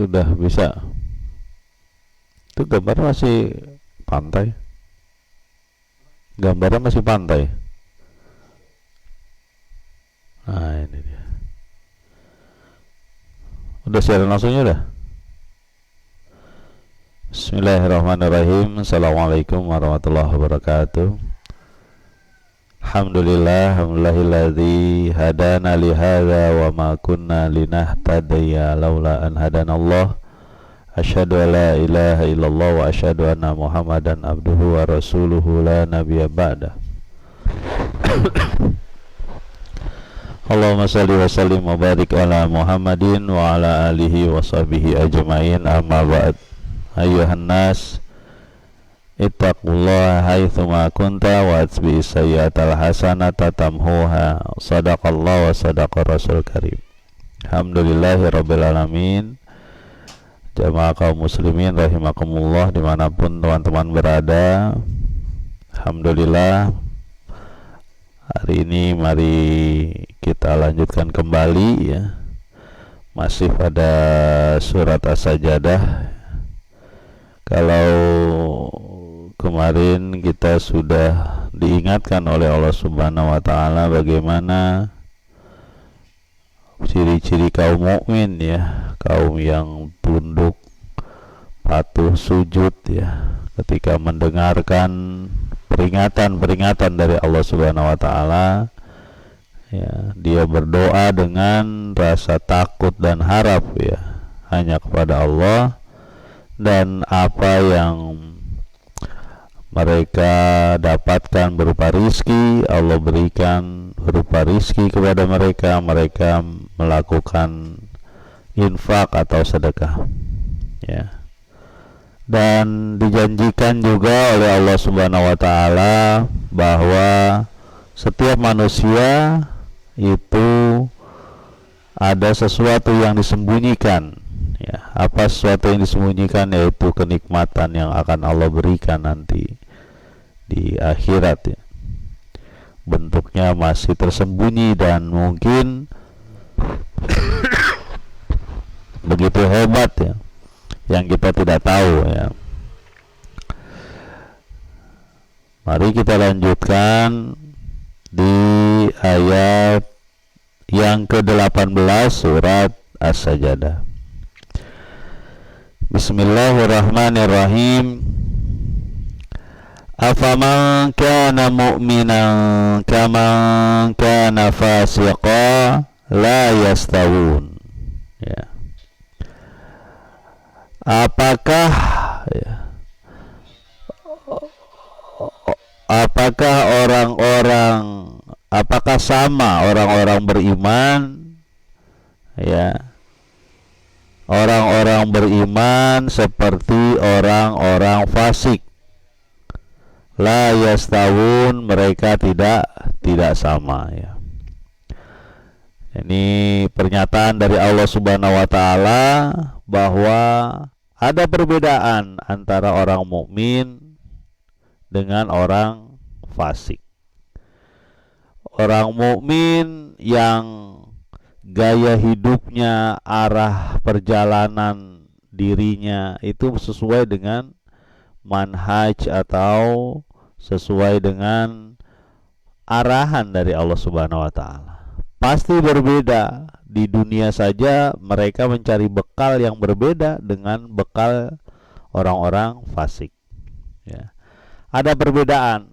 sudah bisa. Itu gambar masih pantai. Gambarnya masih pantai. Nah, ini dia. Udah siaran langsungnya udah. Bismillahirrahmanirrahim. Assalamualaikum warahmatullahi wabarakatuh. Alhamdulillahilladzi hadana li hadza wa ma kunna linahtadiya laula an hadanallah. Asyhadu an la ilaha illallah wa asyhadu anna Muhammadan abduhu wa rasuluhu la nabiyya ba'da. Allahumma salli wa sallim wa barik ala Muhammadin wa ala alihi wa sahbihi ajma'in, amma ba'd. Ayyuhan nas, ittaqullaha haitsuma kunta wa atbi'is sayyi'atal hasanata tamhuha. Shadaqallahu wa sadaqa rasul karim. Alhamdulillahi rabbil alamin. Jamaah kaum muslimin rahimakumullah dimanapun teman-teman berada. Alhamdulillah, hari ini mari kita lanjutkan kembali ya, masih pada surat As-Sajdah. Kalau kemarin kita sudah diingatkan oleh Allah Subhanahu wa taala bagaimana ciri-ciri kaum mukmin ya, kaum yang tunduk, patuh, sujud ya, ketika mendengarkan peringatan-peringatan dari Allah Subhanahu wa taala ya, dia berdoa dengan rasa takut dan harap ya hanya kepada Allah, dan apa yang mereka dapatkan berupa rizki Allah berikan berupa rizki kepada mereka. Mereka melakukan infak atau sedekah ya, dan dijanjikan juga oleh Allah Subhanahu wa taala bahwa setiap manusia itu ada sesuatu yang disembunyikan ya. Apa sesuatu yang disembunyikan? Yaitu kenikmatan yang akan Allah berikan nanti di akhirat ya. Bentuknya masih tersembunyi dan mungkin begitu hebat ya, yang kita tidak tahu ya. Mari kita lanjutkan di ayat yang ke-18 surat As-Sajdah. Bismillahirrahmanirrahim. Afaman kana mu'minan kaman kana fasiqa la yastawun ya. Apakah ya, apakah sama orang-orang beriman ya, orang-orang beriman seperti orang-orang fasik? La yastawun, mereka tidak sama ya. Ini pernyataan dari Allah Subhanahu wa taala bahwa ada perbedaan antara orang mukmin dengan orang fasik. Orang mukmin yang gaya hidupnya, arah perjalanan dirinya itu sesuai dengan manhaj atau sesuai dengan arahan dari Allah Subhanahu wa taala. Pasti berbeda. Di dunia saja mereka mencari bekal yang berbeda dengan bekal orang-orang fasik ya. Ada perbedaan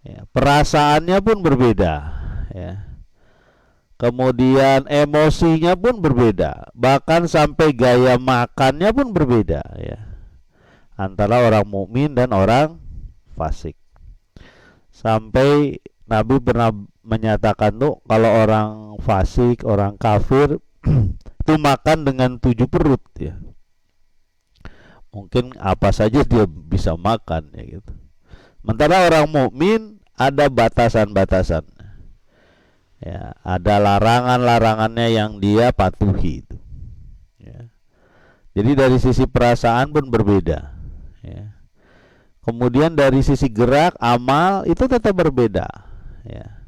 ya, perasaannya pun berbeda ya. Kemudian emosinya pun berbeda, bahkan sampai gaya makannya pun berbeda ya, antara orang mukmin dan orang fasik. Sampai Nabi pernah menyatakan tuh, kalau orang fasik, orang kafir itu makan dengan 7 perut ya. Mungkin apa saja dia bisa makan ya gitu. Sementara orang mukmin ada batasan-batasan ya, ada larangan-larangannya yang dia patuhi itu ya. Jadi dari sisi perasaan pun berbeda ya. Kemudian dari sisi gerak, amal itu tetap berbeda ya.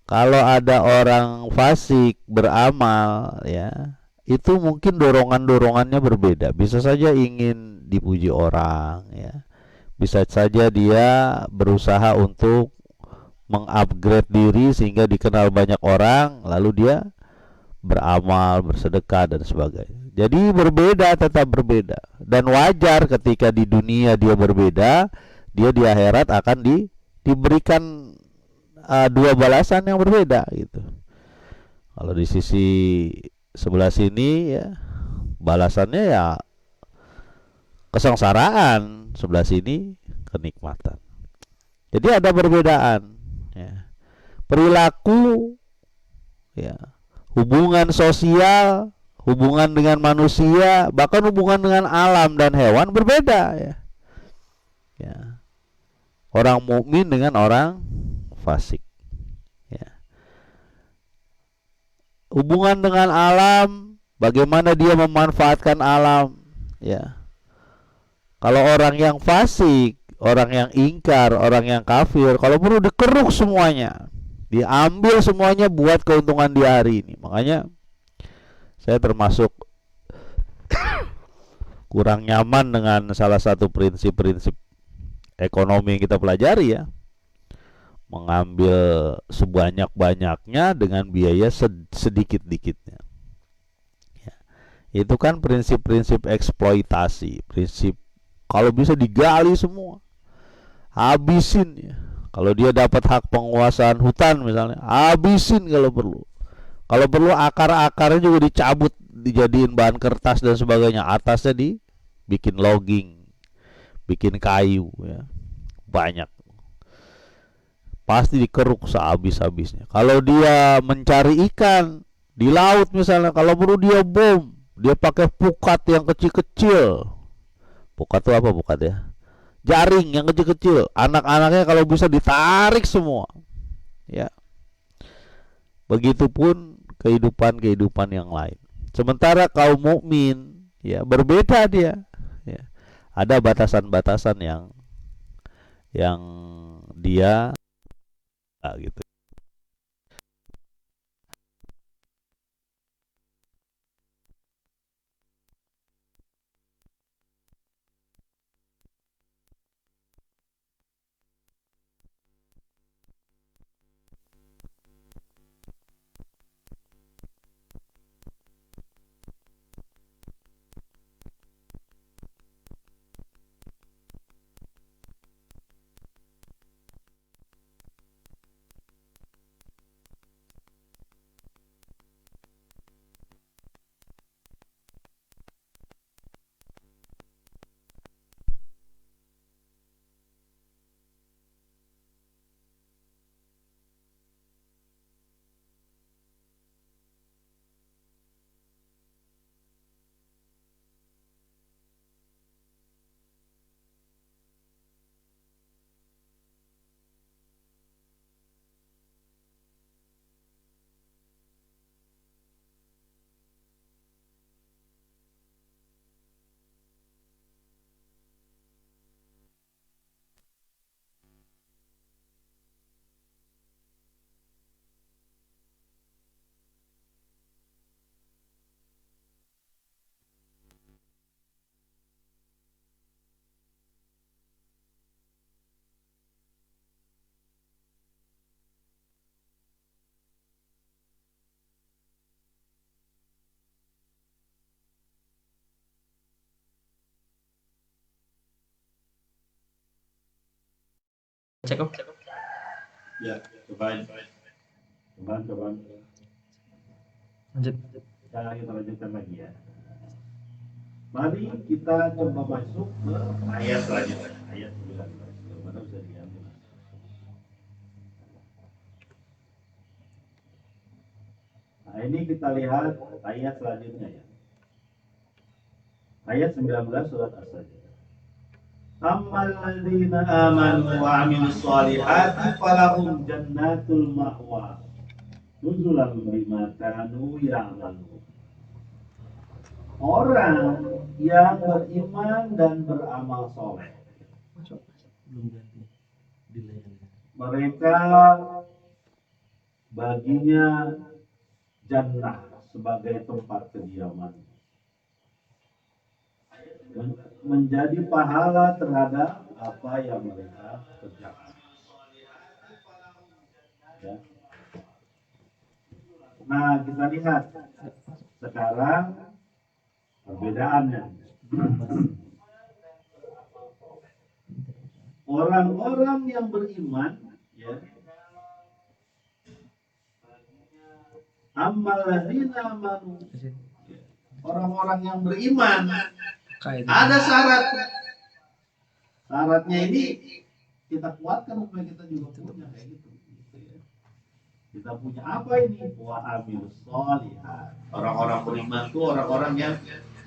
Kalau ada orang fasik beramal ya, itu mungkin dorongan-dorongannya berbeda. Bisa saja ingin dipuji orang, ya. Bisa saja dia berusaha untuk mengupgrade diri sehingga dikenal banyak orang, lalu dia beramal, bersedekah dan sebagainya. Jadi berbeda, tetap berbeda. Dan wajar ketika di dunia dia berbeda, dia di akhirat akan diberikan dua balasan yang berbeda gitu. Kalau di sisi sebelah sini ya balasannya ya kesengsaraan, sebelah sini kenikmatan. Jadi ada perbedaan ya. Perilaku ya, hubungan sosial, hubungan dengan manusia, bahkan hubungan dengan alam dan hewan berbeda ya. Ya. Orang mukmin dengan orang fasik. Ya. Hubungan dengan alam, bagaimana dia memanfaatkan alam, ya. Kalau orang yang fasik, orang yang ingkar, orang yang kafir, kalau perlu dikeruk semuanya, diambil semuanya buat keuntungan di hari ini. Makanya saya termasuk kurang nyaman dengan salah satu prinsip-prinsip ekonomi yang kita pelajari ya. Mengambil sebanyak-banyaknya dengan biaya sedikit-dikitnya. Ya. Itu kan prinsip-prinsip eksploitasi, prinsip kalau bisa digali semua, habisin ya. Kalau dia dapat hak penguasaan hutan misalnya, habisin kalau perlu. Kalau perlu akar-akarnya juga dicabut, dijadiin bahan kertas dan sebagainya. Atasnya dibikin logging, bikin kayu ya. Banyak. Pasti dikeruk sehabis-habisnya. Kalau dia mencari ikan di laut misalnya, kalau perlu dia bom, dia pakai pukat yang kecil-kecil. Pukat itu apa pukat ya? Jaring yang kecil-kecil. Anak-anaknya kalau bisa ditarik semua. Ya. Begitupun kehidupan-kehidupan yang lain. Sementara kaum mukmin ya berbeda dia. Ya. Ada batasan-batasan yang dia gitu. Cek Om. Ya, coba. Lanjut. Kita lanjutkan lagi ya. Mari kita coba masuk ke ayat selanjutnya, ayat 19. Mana bisa diambil? Nah, ini kita lihat ayat selanjutnya ya. Ayat 19 surat As-Sajdah. Ammal ladzina amanu wa 'amilus shalihati falahum jannatul ma'wa nuzulan bima kanu ya'malun. Orang yang beriman dan beramal soleh, mereka baginya jannah, sebagai tempat kediaman, menjadi pahala terhadap apa yang mereka kerjakan. Ya. Nah, kita lihat sekarang perbedaannya. Orang-orang yang beriman, ya, ammal ladzina amanu, orang-orang yang beriman, ada syarat. Syaratnya ini kita kuatkan supaya kita juga punya kayak gitu. Kita punya apa ini? Wa amilus sholihat. Orang-orang beriman itu orang-orang yang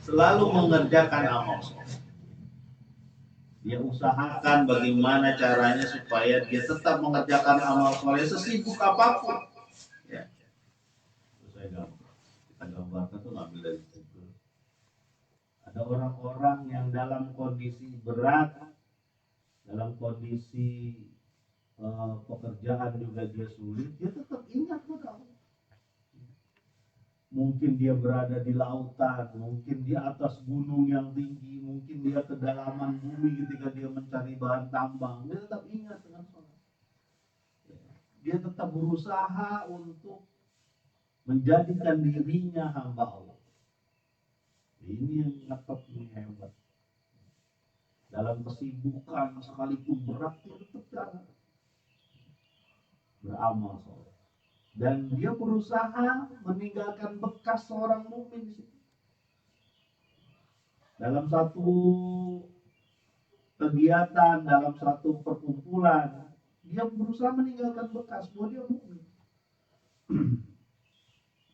selalu mengerjakan amal soleh. Dia usahakan bagaimana caranya supaya dia tetap mengerjakan amal soleh sesibuk apapun. Ya. Kita gambarkan tuh ngambil dari situ. Ada orang-orang yang dalam kondisi berat, dalam kondisi pekerjaan juga dia sulit, dia tetap ingat pada Allah. Mungkin dia berada di lautan, mungkin di atas gunung yang tinggi, mungkin dia kedalaman bumi ketika dia mencari bahan tambang, dia tetap ingat dengan sholat. Dia tetap berusaha untuk menjadikan dirinya hamba Allah. Ini yang ngetop, ini hebat. Dalam kesibukan sekalipun berat, dia tetap jalan beramal soleh. Dan dia berusaha meninggalkan bekas seorang mukmin di situ. Dalam satu kegiatan, dalam satu perkumpulan, dia berusaha meninggalkan bekas bahwa dia mukmin.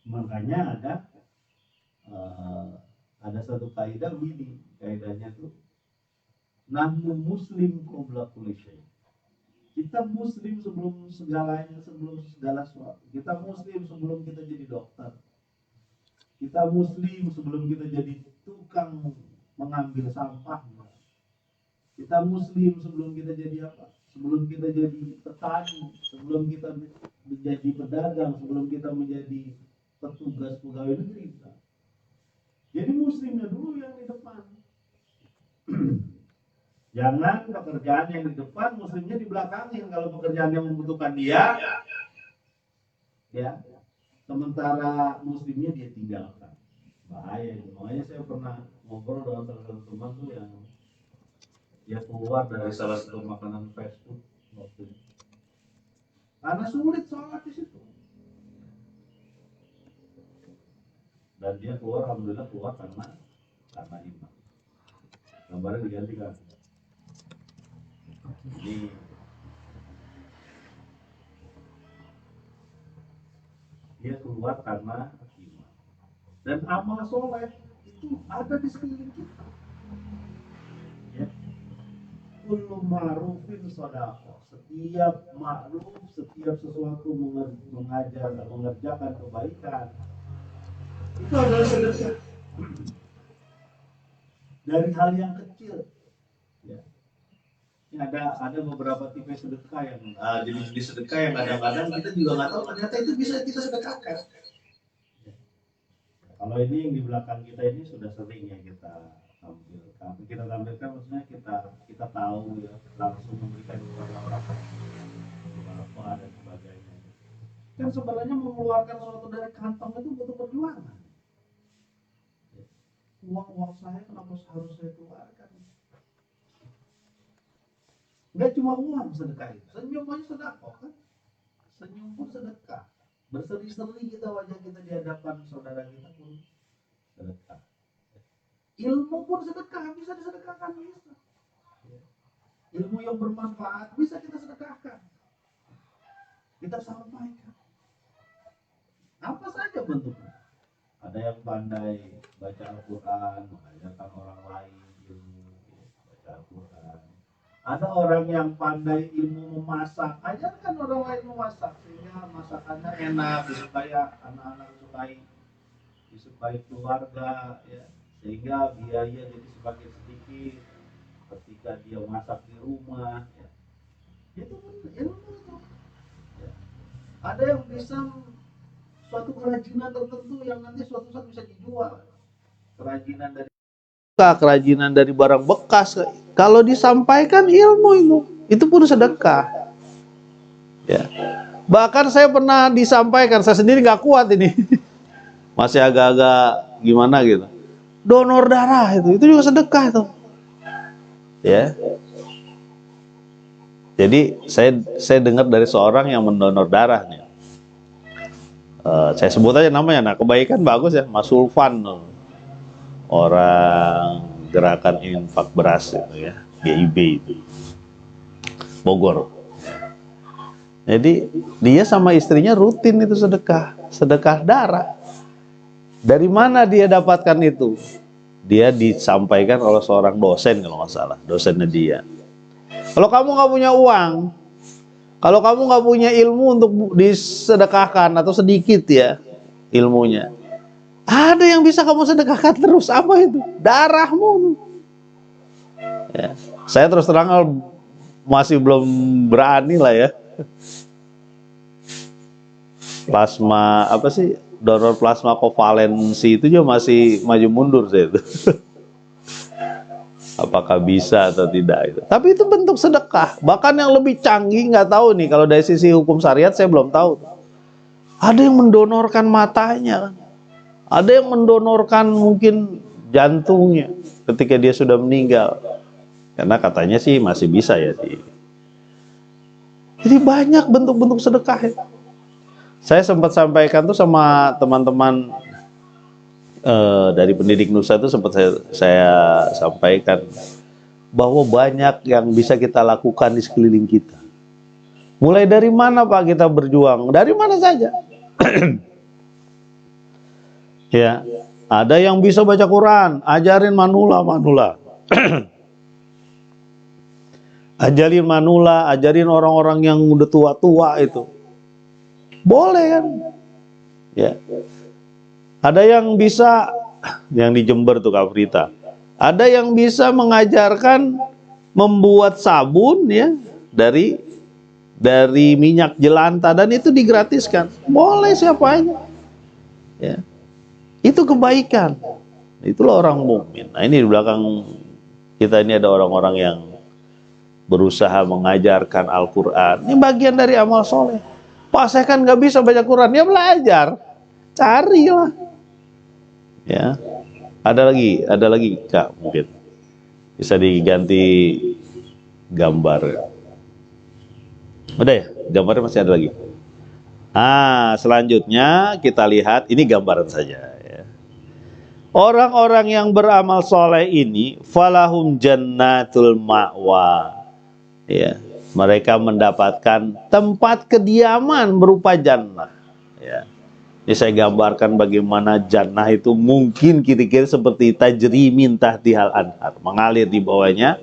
Makanya ada satu kaidah begini, kaidahnya tuh nahnu muslim qabla kulli syai'. Kita muslim sebelum segalanya, sebelum segala sesuatu. Kita muslim sebelum kita jadi dokter. Kita muslim sebelum kita jadi tukang mengambil sampah. Kita muslim sebelum kita jadi apa? Sebelum kita jadi petani, sebelum kita menjadi pedagang, sebelum kita menjadi petugas pegawai negeri. Jadi muslimnya dulu yang di depan. Jangan pekerjaan yang di depan, muslimnya di belakangin. Kalau pekerjaan yang membutuhkan dia, ya, sementara muslimnya dia tinggalkan. Bahaya itu. Makanya saya pernah ngobrol dengan salah satu teman tuh yang dia keluar dari salah satu makanan fast food waktu itu. Karena sulit sholat di situ. Dan dia keluar, alhamdulillah keluar karena iman. Gambarnya digantikan. Jadi dia keluar karena iman. Dan amal soleh itu ada di sekeliling kita. Ya. Kullu ma'rufin shadaqah. Setiap ma'ruf, setiap sesuatu mengerjakan kebaikan, itu adalah sedekah. Dari hal yang kecil. Ya. Ada beberapa tipe sedekah yang jenis sedekah yang kadang-kadang kita juga nggak tahu ternyata itu bisa kita sedekahkan. Kalau ini yang di belakang kita ini sudah sering ya kita tampilkan maksudnya kita tahu ya, langsung memberikan kepada orang apa dan sebagainya. Kan sebenarnya mengeluarkan sesuatu dari kantong itu butuh perjuangan. Uang saya kenapa harus saya keluarkan? Enggak cuma uang sedekah itu, senyum aja sedekah kan? Senyum pun sedekah. Berseri-seri kita wajah kita di hadapan saudara kita pun sedekah. Ilmu pun sedekah, bisa disedekahkan bisa. Ilmu yang bermanfaat bisa kita sedekahkan. Kita sampaikan. Apa saja bentuknya. Ada yang pandai baca Al-Quran, mengajarkan orang lain ilmu baca Al-Quran. Ada orang yang pandai ilmu memasak, ajarkan orang lain memasak sehingga masakannya enak, disukai anak-anak, disukai keluarga, ya, sehingga biaya jadi semakin sedikit ketika dia masak di rumah. Ya. Itu ilmu itu. Ya. Ada yang bisa suatu kerajinan tertentu yang nanti suatu saat bisa dijual. Kerajinan dari barang bekas, kalau disampaikan ilmu itu pun sedekah. Ya. Bahkan saya pernah disampaikan, saya sendiri nggak kuat ini, masih agak-agak gimana gitu. Donor darah itu juga sedekah tuh. Ya. Jadi saya dengar dari seorang yang mendonor darahnya. Saya sebut aja namanya. Nah, kebaikan bagus ya, Mas Sulfan, orang gerakan infak beras itu ya, GIB itu, Bogor. Jadi dia sama istrinya rutin itu sedekah darah. Dari mana dia dapatkan itu? Dia disampaikan oleh seorang dosen kalau nggak salah, dosennya dia. Kalau kamu nggak punya uang, kalau kamu nggak punya ilmu untuk disedekahkan atau sedikit ya ilmunya, ada yang bisa kamu sedekahkan terus. Apa itu? Darahmu. Ya. Saya terus terang masih belum berani lah ya. Plasma apa sih? Donor plasma kovalensi itu juga masih maju mundur saya itu. Apakah bisa atau tidak itu. Tapi itu bentuk sedekah. Bahkan yang lebih canggih, nggak tahu nih kalau dari sisi hukum syariat saya belum tahu. Ada yang mendonorkan matanya, ada yang mendonorkan mungkin jantungnya ketika dia sudah meninggal. Karena katanya sih masih bisa ya. Jadi banyak bentuk-bentuk sedekah ya. Saya sempat sampaikan tuh sama teman-teman dari pendidik Nusa itu, sempat saya sampaikan bahwa banyak yang bisa kita lakukan di sekeliling kita. Mulai dari mana Pak kita berjuang? Dari mana saja. Ya, ada yang bisa baca Quran, ajarin manula. Ajarin manula, ajarin orang-orang yang udah tua-tua itu. Boleh kan? Ya. Ada yang bisa, yang di Jember tuh Kak Frita. Ada yang bisa mengajarkan membuat sabun ya dari minyak jelantah, dan itu digratiskan. Boleh siapa aja. Ya. Itu kebaikan. Itulah orang mukmin. Nah, ini di belakang kita ini ada orang-orang yang berusaha mengajarkan Al-Quran. Ini bagian dari amal soleh. Pak, saya kan nggak bisa baca Quran. Ya belajar, carilah. Ya, ada lagi Kak, mungkin bisa diganti gambar. Udah ya, gambarnya masih ada lagi. Selanjutnya kita lihat, ini gambaran saja. Ya. Orang-orang yang beramal soleh ini, falahum jannatul ma'wa. Ya, mereka mendapatkan tempat kediaman berupa jannah. Ya. Ini saya gambarkan bagaimana jannah itu mungkin kira-kira seperti tajri min tahtihal anhar, mengalir di bawahnya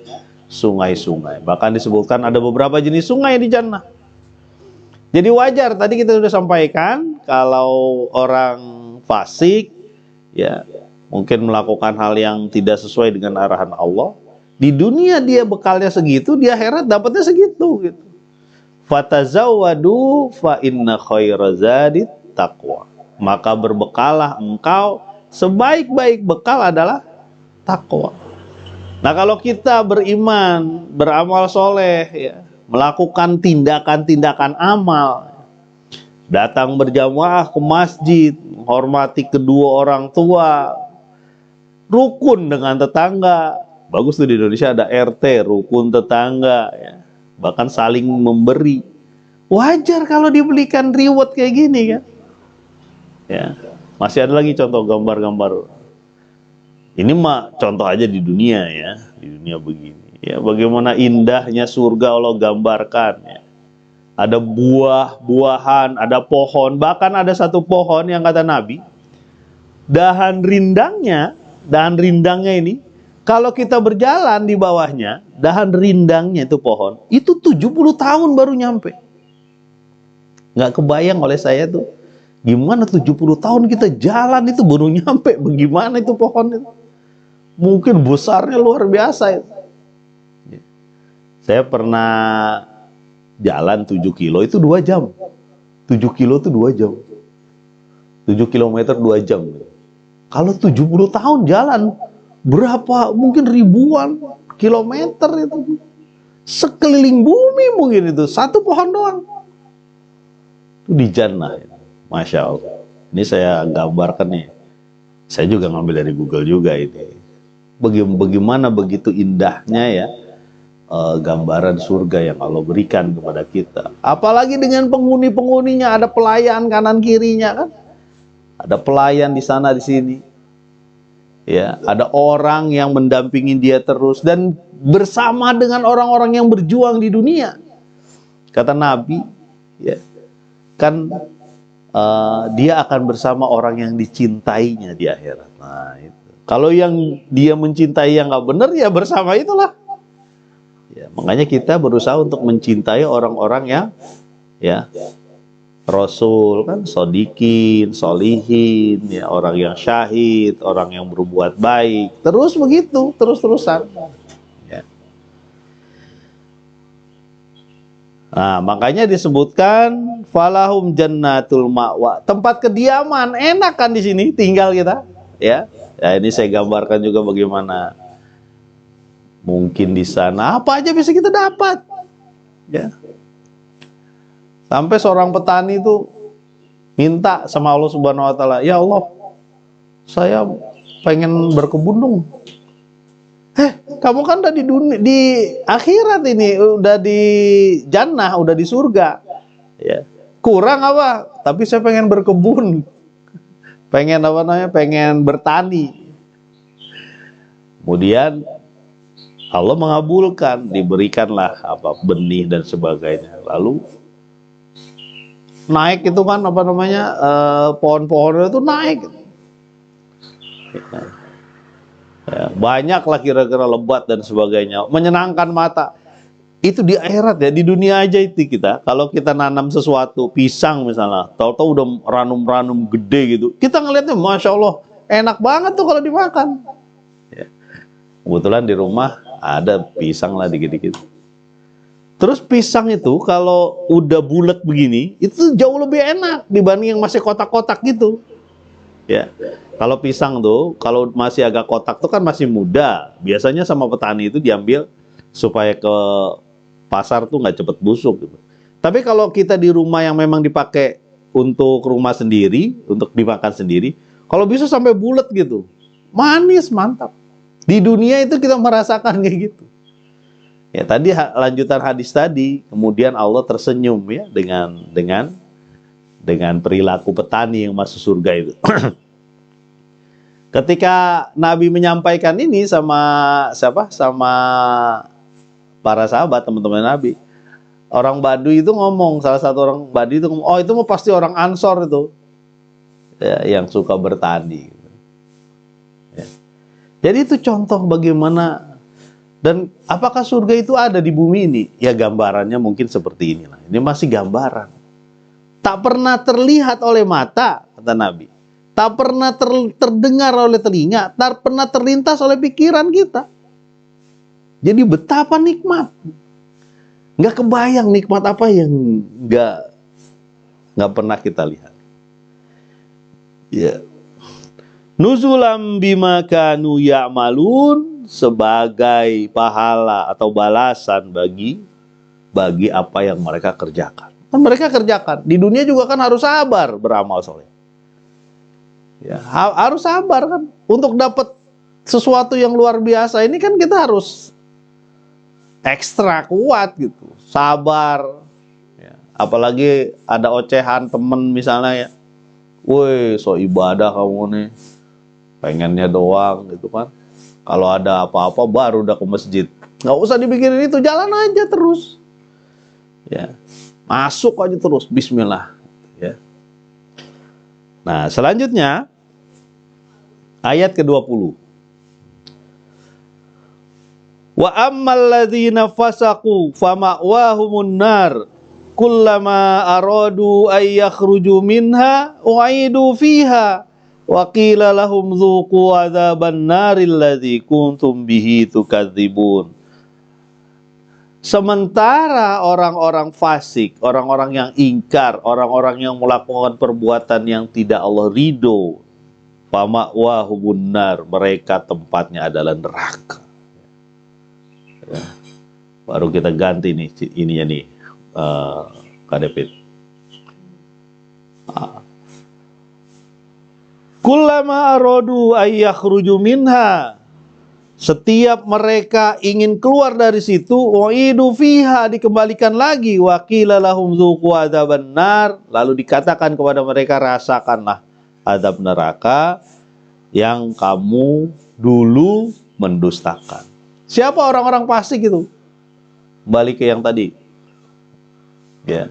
sungai-sungai. Bahkan disebutkan ada beberapa jenis sungai di jannah. Jadi wajar, tadi kita sudah sampaikan, kalau orang fasik ya mungkin melakukan hal yang tidak sesuai dengan arahan Allah, di dunia dia bekalnya segitu, di akhirat dapatnya segitu gitu. Fatazawwadu fa inna khairazadit taqwa. Maka berbekalah engkau, sebaik-baik bekal adalah takwa. Nah, kalau kita beriman, beramal soleh ya, melakukan tindakan-tindakan amal, datang berjamaah ke masjid, menghormati kedua orang tua, rukun dengan tetangga. Bagus tuh di Indonesia ada RT, rukun tetangga ya. Bahkan saling memberi. Wajar kalau diberikan reward kayak gini kan. Ya. Masih ada lagi contoh gambar-gambar. Ini mah contoh aja di dunia ya, di dunia begini. Ya, bagaimana indahnya surga Allah gambarkan ya. Ada buah-buahan, ada pohon, bahkan ada satu pohon yang kata Nabi, dahan rindangnya ini, kalau kita berjalan di bawahnya, dahan rindangnya itu pohon, itu 70 tahun baru nyampe. Nggak kebayang oleh saya tuh, gimana 70 tahun kita jalan itu baru nyampe, bagaimana itu pohon itu. Mungkin besarnya luar biasa itu. Saya pernah jalan 7 kilo itu 2 jam. 7 kilo itu 2 jam. 7 kilometer 2 jam. Kalau 70 tahun jalan, berapa? Mungkin ribuan kilometer itu. Sekeliling bumi mungkin itu. Satu pohon doang. Itu di Jannah. Masya Allah. Ini saya gambarkan nih. Saya juga ngambil dari Google juga ini. Bagaimana begitu indahnya ya gambaran surga yang Allah berikan kepada kita. Apalagi dengan penghuni-penghuninya, ada pelayan kanan kirinya kan. Ada pelayan di sana di sini. Ya, ada orang yang mendampingi dia terus dan bersama dengan orang-orang yang berjuang di dunia. Kata Nabi, ya, kan dia akan bersama orang yang dicintainya di akhirat. Nah, itu. Kalau yang dia mencintai yang nggak benar, ya bersama itulah. Ya, makanya kita berusaha untuk mencintai orang-orang yang ya Rasul kan, sodikin, solihin, ya, orang yang syahid, orang yang berbuat baik, terus begitu, terus-terusan. Ya. Nah, makanya disebutkan falahum jannatul ma'wa, tempat kediaman, enak kan di sini tinggal kita, ya. Ya, ini saya gambarkan juga bagaimana mungkin di sana apa aja bisa kita dapat, ya. Sampai seorang petani itu minta sama Allah Subhanahu wa taala, "Ya Allah, saya pengen berkebun dong." Kamu kan udah di dunia, di akhirat ini, udah di jannah, udah di surga. Ya. Kurang apa? Tapi saya pengen berkebun. Pengen apa namanya? Pengen bertani. Kemudian Allah mengabulkan, diberikanlah apa benih dan sebagainya. Lalu naik itu kan apa namanya, pohon-pohon itu naik. Ya, banyaklah kira-kira lebat dan sebagainya, menyenangkan mata. Itu di akhirat ya, di dunia aja itu kita. Kalau kita nanam sesuatu, pisang misalnya, tahu-tahu udah ranum-ranum gede gitu, kita ngelihatnya masya Allah, enak banget tuh kalau dimakan. Ya. Kebetulan di rumah ada pisang lah dikit-dikit. Terus pisang itu kalau udah bulat begini, itu jauh lebih enak dibanding yang masih kotak-kotak gitu. Ya, kalau pisang tuh, kalau masih agak kotak tuh kan masih muda. Biasanya sama petani itu diambil supaya ke pasar tuh nggak cepet busuk gitu. Tapi kalau kita di rumah yang memang dipakai untuk rumah sendiri, untuk dimakan sendiri, kalau bisa sampai bulat gitu, manis, mantap. Di dunia itu kita merasakan kayak gitu. Ya, tadi lanjutan hadis tadi, kemudian Allah tersenyum ya dengan perilaku petani yang masuk surga itu. Ketika Nabi menyampaikan ini sama siapa? Sama para sahabat, teman-teman Nabi. Orang Baduy itu ngomong, salah satu orang Baduy itu ngomong, "Oh, itu mau pasti orang Ansor itu." Ya, yang suka bertani. Ya. Jadi itu contoh bagaimana. Dan apakah surga itu ada di bumi ini? Ya gambarannya mungkin seperti inilah. Ini masih gambaran. Tak pernah terlihat oleh mata, kata Nabi. Tak pernah terdengar oleh telinga. Tak pernah terlintas oleh pikiran kita. Jadi betapa nikmat. Nggak kebayang nikmat apa yang nggak pernah kita lihat. Ya. Nuzulam bima kanu ya'malun, sebagai pahala atau balasan bagi apa yang mereka kerjakan. Kan mereka kerjakan. Di dunia juga kan harus sabar beramal soleh. Ya, harus sabar kan. Untuk dapat sesuatu yang luar biasa ini kan kita harus ekstra kuat gitu. Sabar. Ya, apalagi ada ocehan temen misalnya ya. Woi, so ibadah kamu nih. Pengennya doang gitu kan. Kalau ada apa-apa baru udah ke masjid. Nggak usah dipikirin itu, jalan aja terus. Ya, masuk aja terus, bismillah. Ya. Nah, selanjutnya ayat ke-20. Wa ammal ladzina fasaqu fama'wahumun nar kullama aradu ay yakhruju minha u'idu fiha wa qila lahum dzuqu adzaban naril ladzi kuntum bihi tukadzibun. Sementara orang-orang fasik, orang-orang yang ingkar, orang-orang yang melakukan perbuatan yang tidak Allah ridho, fama'wahum nar, mereka tempatnya adalah neraka. Ya. Baru kita ganti nih ininya nih, Kak David. Kullama aradu ayyakhruju minha, setiap mereka ingin keluar dari situ, wa'idu fiha, dikembalikan lagi, wa qila lahum dzuqu adzaban nar, lalu dikatakan kepada mereka, rasakanlah azab neraka yang kamu dulu mendustakan. Siapa orang-orang fasik itu? Balik ke yang tadi. Ya.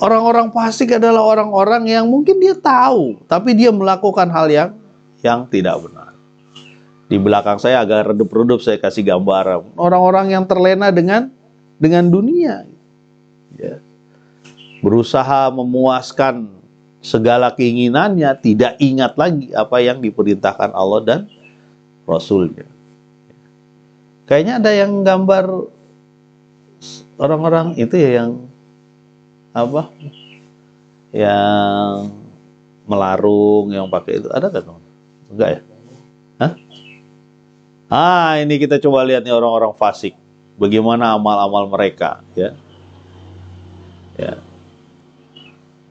Orang-orang fasik adalah orang-orang yang mungkin dia tahu, tapi dia melakukan hal yang tidak benar. Di belakang saya agak redup-redup saya kasih gambaran. Orang-orang yang terlena dengan dunia. Ya. Berusaha memuaskan segala keinginannya, tidak ingat lagi apa yang diperintahkan Allah dan Rasulnya. Kayaknya ada yang gambar orang-orang itu ya yang apa? Yang melarung, yang pakai itu. Ada kan? Enggak ya? Hah? Ini kita coba lihat nih orang-orang fasik. Bagaimana amal-amal mereka, ya. Ya.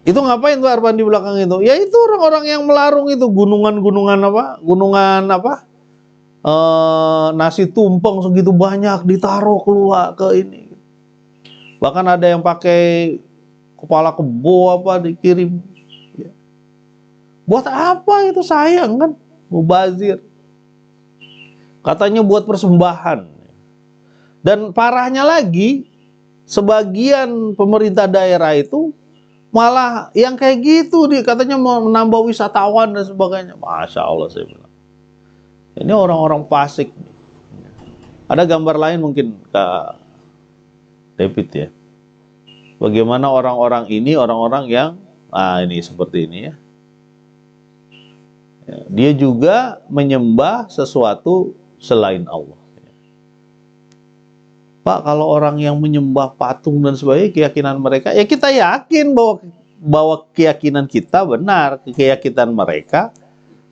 Itu ngapain tuh Arfan di belakang itu? Ya itu orang-orang yang melarung itu, gunungan-gunungan apa? Gunungan apa? Nasi tumpeng segitu banyak ditaruh keluar ke ini. Bahkan ada yang pakai kepala kebo apa dikirim. Ya. Buat apa itu, sayang kan? Mubazir. Katanya buat persembahan. Dan parahnya lagi, sebagian pemerintah daerah itu malah yang kayak gitu, katanya mau menambah wisatawan dan sebagainya. Masya Allah, saya bilang. Ini orang-orang fasik. Ada gambar lain mungkin Kak David ya. Bagaimana orang-orang ini, orang-orang yang ini seperti ini ya. Dia juga menyembah sesuatu selain Allah. Pak, kalau orang yang menyembah patung dan sebagainya, keyakinan mereka, ya kita yakin bahwa keyakinan kita benar, keyakinan mereka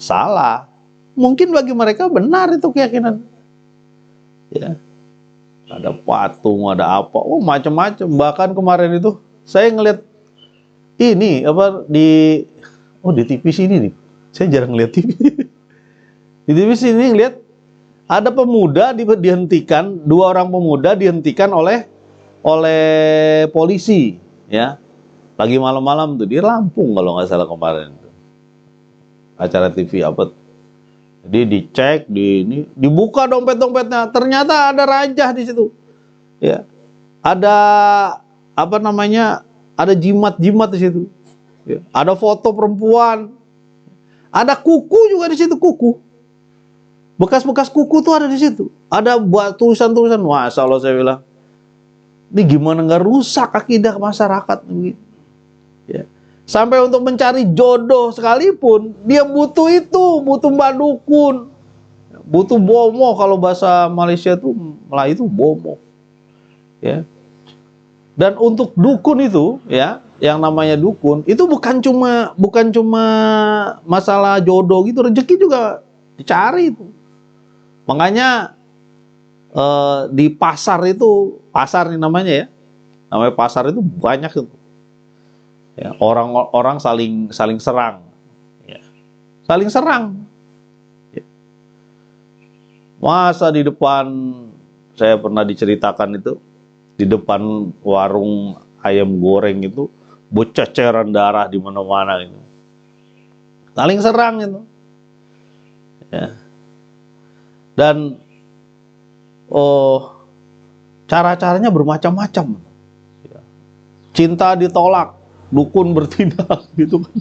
salah. Mungkin bagi mereka benar itu keyakinan. Ya. Ada patung, ada apa, macam-macam. Bahkan kemarin itu saya ngeliat ini apa di TV sini nih. Saya jarang lihat TV. Di TV sini ngeliat ada pemuda dihentikan, 2 orang pemuda dihentikan oleh polisi, ya. Lagi malam-malam tuh di Lampung kalau nggak salah kemarin tuh. Acara TV apa? Jadi dicek, dibuka dompet-dompetnya, ternyata ada rajah di situ. Ya. Ada apa namanya? Ada jimat-jimat di situ. Ya. Ada foto perempuan. Ada kuku juga di situ, kuku. Bekas-bekas kuku tuh ada di situ. Ada buat tulisan-tulisan. Masya Allah, saya bilang. Ini gimana nggak rusak akidah masyarakat begitu. Ya. Sampai untuk mencari jodoh sekalipun, dia butuh itu, butuh mbak dukun, butuh bomo, kalau bahasa Malaysia itu, Melayu itu bomo. Ya. Dan untuk dukun itu, ya, yang namanya dukun, itu bukan cuma masalah jodoh gitu, rezeki juga dicari itu. Makanya di pasar itu, pasar ini namanya ya, namanya pasar itu banyak itu. Ya, orang-orang saling serang, ya. Saling serang. Ya. Masa di depan, saya pernah diceritakan itu, di depan warung ayam goreng itu berceceran darah di mana-mana itu. Saling serang itu. Ya. Dan cara-caranya bermacam-macam. Ya. Cinta ditolak, dukun bertindak gitu kan.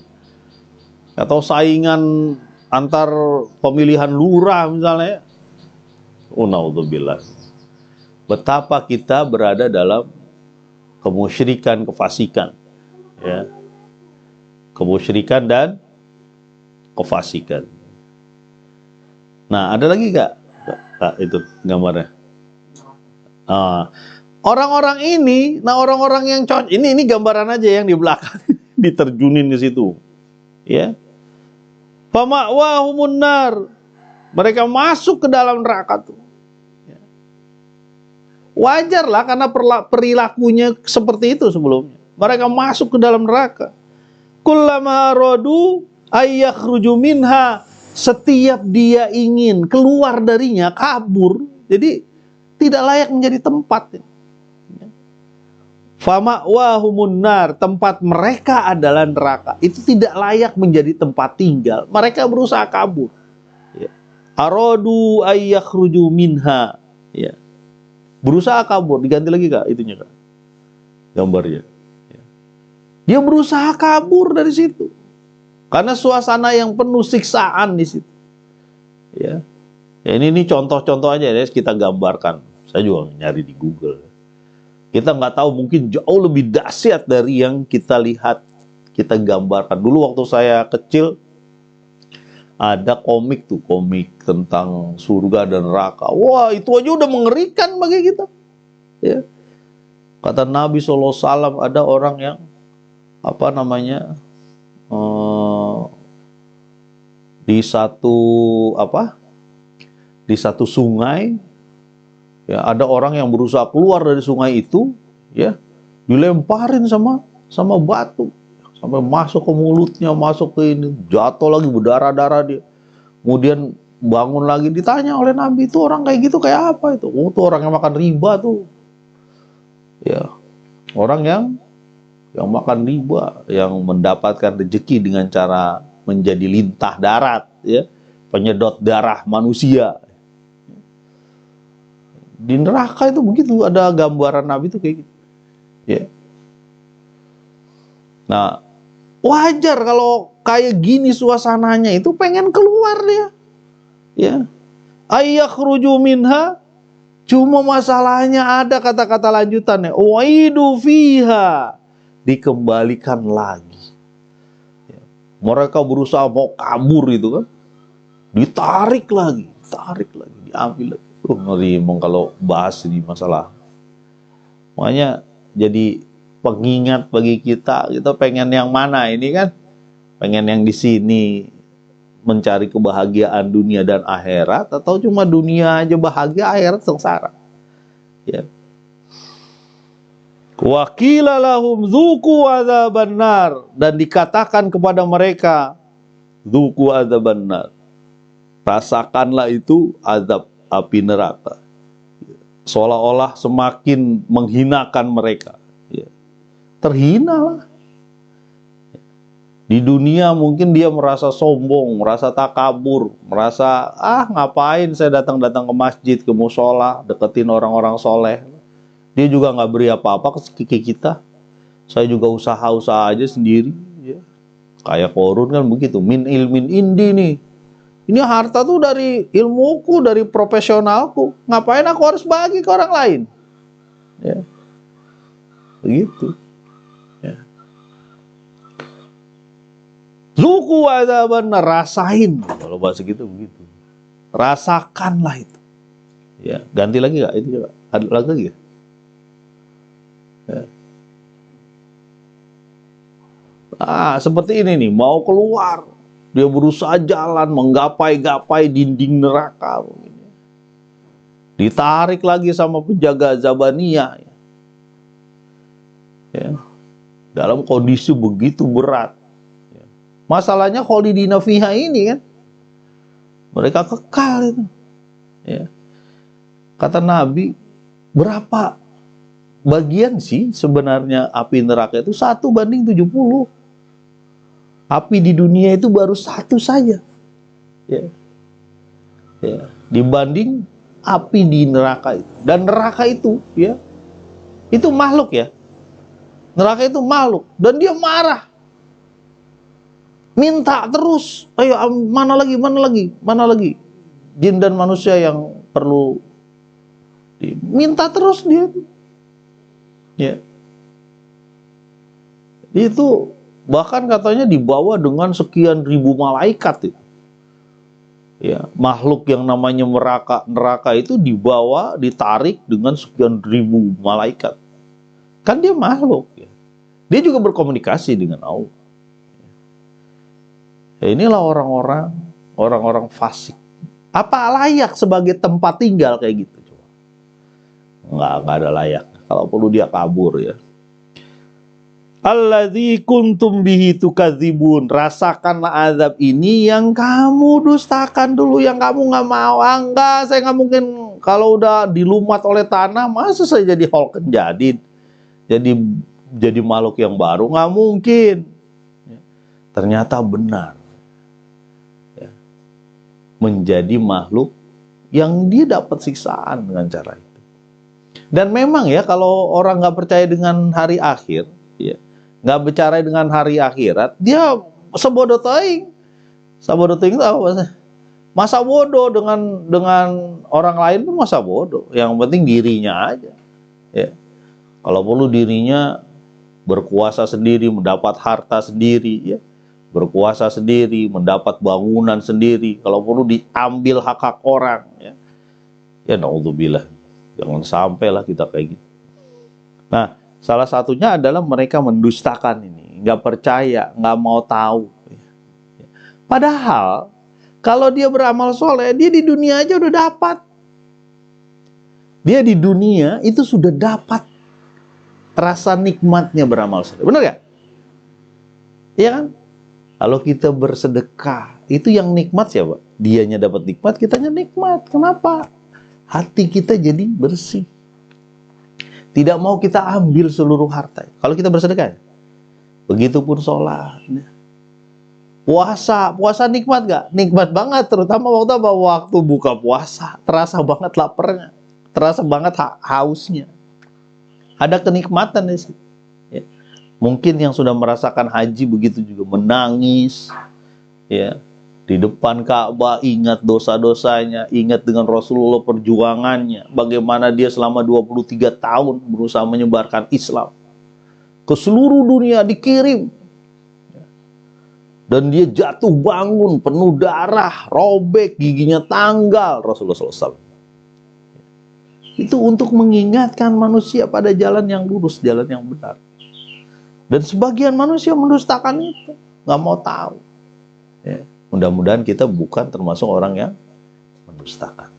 Atau saingan antar pemilihan lurah misalnya. Naudzubillah. Betapa kita berada dalam kemusyrikan, kefasikan. Ya. Kemusyrikan dan kefasikan. Nah, ada lagi gak Kak, itu gambarnya. Ah, orang-orang ini, nah orang-orang yang cocok, ini gambaran aja yang di belakang diterjunin ke situ, ya. Fama'wahumun nar, mereka masuk ke dalam neraka tuh. Ya. Wajar lah karena perilakunya seperti itu sebelumnya. Mereka masuk ke dalam neraka. Kullama aradu ayyakhruju minha, setiap dia ingin keluar darinya, kabur, jadi tidak layak menjadi tempat. Fama'wahumun nar, tempat mereka adalah neraka. Itu tidak layak menjadi tempat tinggal. Mereka berusaha kabur. Ya. Aradu ayyakhruju minha. Ya. Berusaha kabur, diganti lagi Kak itunya Kak. Gambarnya. Ya. Dia berusaha kabur dari situ. Karena suasana yang penuh siksaan di situ. Ya. Ya ini contoh-contoh aja ya kita gambarkan. Saya juga nyari di Google. Kita nggak tahu, mungkin jauh lebih dahsyat dari yang kita lihat, kita gambarkan. Dulu waktu saya kecil ada komik tentang surga dan neraka. Wah, itu aja udah mengerikan bagi kita. Ya. Kata Nabi SAW, ada orang yang di satu sungai, ya, ada orang yang berusaha keluar dari sungai itu, ya, dilemparin sama batu sampai masuk ke mulutnya, masuk ke ini, jatuh lagi berdarah-darah dia. Kemudian bangun lagi, ditanya oleh Nabi, itu orang kayak gitu kayak apa itu? Oh, itu orang yang makan riba tuh. Ya, orang yang makan riba, yang mendapatkan rezeki dengan cara menjadi lintah darat, ya, penyedot darah manusia. Di neraka itu begitu, ada gambaran Nabi itu kayak gitu. Ya. Nah, wajar kalau kayak gini suasananya itu pengen keluar dia. Ya. Ayyakhruju minha, cuma masalahnya ada kata-kata lanjutannya. Uidu fiha, dikembalikan lagi. Ya. Mereka berusaha mau kabur itu kan. Ditarik lagi, diambil lagi. Ngeri emang kalau bahas ini masalah. Makanya jadi pengingat bagi kita pengen yang mana ini kan? Pengen yang di sini mencari kebahagiaan dunia dan akhirat, atau cuma dunia aja bahagia, akhirat sengsara. Ya. Wa qila lahum dzuqu adzaban nar, dan dikatakan kepada mereka, dzuqu adzaban nar, rasakanlah itu azab api neraka. Seolah-olah semakin menghinakan mereka. Ya. Terhina lah. Di dunia mungkin dia merasa sombong, merasa takabur, merasa ngapain saya datang-datang ke masjid, ke musola, deketin orang-orang soleh. Dia juga nggak beri apa-apa ke kita. Saya juga usaha-usaha aja sendiri. Ya. Kayak Korun kan begitu, min ilmin indi nih. Ini harta tuh dari ilmuku, dari profesionalku. Ngapain aku harus bagi ke orang lain? Ya. Begitu. Ya. Zuku adzaban, rasain. Kalau bahasa gitu begitu. Rasakanlah itu. Ya, ganti lagi enggak itu coba? Ada lagi ya? Ya. Seperti ini nih, mau keluar. Dia berusaha jalan, menggapai-gapai dinding neraka. Ditarik lagi sama penjaga Zabaniyah. Ya. Dalam kondisi begitu berat. Ya. Masalahnya khalidina fiha ini kan, mereka kekal itu. Ya. Kata Nabi, berapa bagian sih sebenarnya api neraka itu? 1:70. Api di dunia itu baru 1 saja. Ya. Ya. Dibanding api di neraka itu. Dan neraka itu, ya, itu makhluk ya. Neraka itu makhluk. Dan dia marah. Minta terus. Ayo, mana lagi. Jin dan manusia yang perlu minta terus dia. Ya. Itu bahkan katanya dibawa dengan sekian ribu malaikat itu. Ya, makhluk yang namanya neraka itu dibawa, ditarik dengan sekian ribu malaikat. Kan dia makhluk. Ya. Dia juga berkomunikasi dengan Allah. Ya, inilah orang-orang fasik. Apa layak sebagai tempat tinggal kayak gitu? Coba. Nggak ada layak. Kalau perlu dia kabur ya. Alladzi kuntum bihi tukadzibun. Rasakanlah azab ini yang kamu dustakan dulu, yang kamu nggak mau. Enggak, saya nggak mungkin. Kalau udah dilumat oleh tanah, masa saya jadi Hulk jadi makhluk yang baru? Nggak mungkin. Ternyata benar. Ya. Menjadi makhluk yang dia dapat siksaan dengan cara itu. Dan memang ya, kalau orang nggak percaya dengan hari akhir, ya, nggak bicara dengan hari akhirat, dia sebodoh teing. Sebodoh teing itu apa maksudnya? Masa bodoh dengan orang lain itu masa bodoh. Yang penting dirinya aja. Ya. Kalau perlu dirinya berkuasa sendiri, mendapat harta sendiri, ya. Berkuasa sendiri, mendapat bangunan sendiri. Kalau perlu diambil hak-hak orang, ya. Ya naudzubillah. Jangan sampailah kita kayak gitu. Nah, salah satunya adalah mereka mendustakan ini, nggak percaya, nggak mau tahu. Padahal kalau dia beramal soleh, dia di dunia aja udah dapat. Dia di dunia itu sudah dapat rasa nikmatnya beramal soleh. Benar gak? Iya kan? Kalau kita bersedekah, itu yang nikmat siapa? Dianya dapat nikmat, kitanya nikmat. Kenapa? Hati kita jadi bersih. Tidak mau kita ambil seluruh harta. Kalau kita bersedekah, begitupun sholat. Puasa nikmat gak? Nikmat banget, terutama waktu apa? Waktu buka puasa. Terasa banget laparnya. Terasa banget hausnya. Ada kenikmatan di situ. Ya. Mungkin yang sudah merasakan haji begitu juga menangis. Ya. Di depan Ka'bah, ingat dosa-dosanya, ingat dengan Rasulullah perjuangannya, bagaimana dia selama 23 tahun berusaha menyebarkan Islam ke seluruh dunia, dikirim. Dan dia jatuh bangun, penuh darah, robek, giginya tanggal, Rasulullah SAW. Itu untuk mengingatkan manusia pada jalan yang lurus, jalan yang benar. Dan sebagian manusia mendustakan itu, nggak mau tahu. Ya. Mudah-mudahan kita bukan termasuk orang yang mendustakan.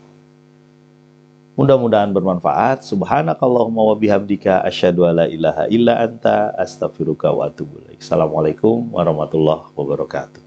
Mudah-mudahan bermanfaat. Subhanakallahumma wa bihamdika asyhadu alla ilaha illa anta astaghfiruka wa atubu ilaik. Assalamualaikum warahmatullahi wabarakatuh.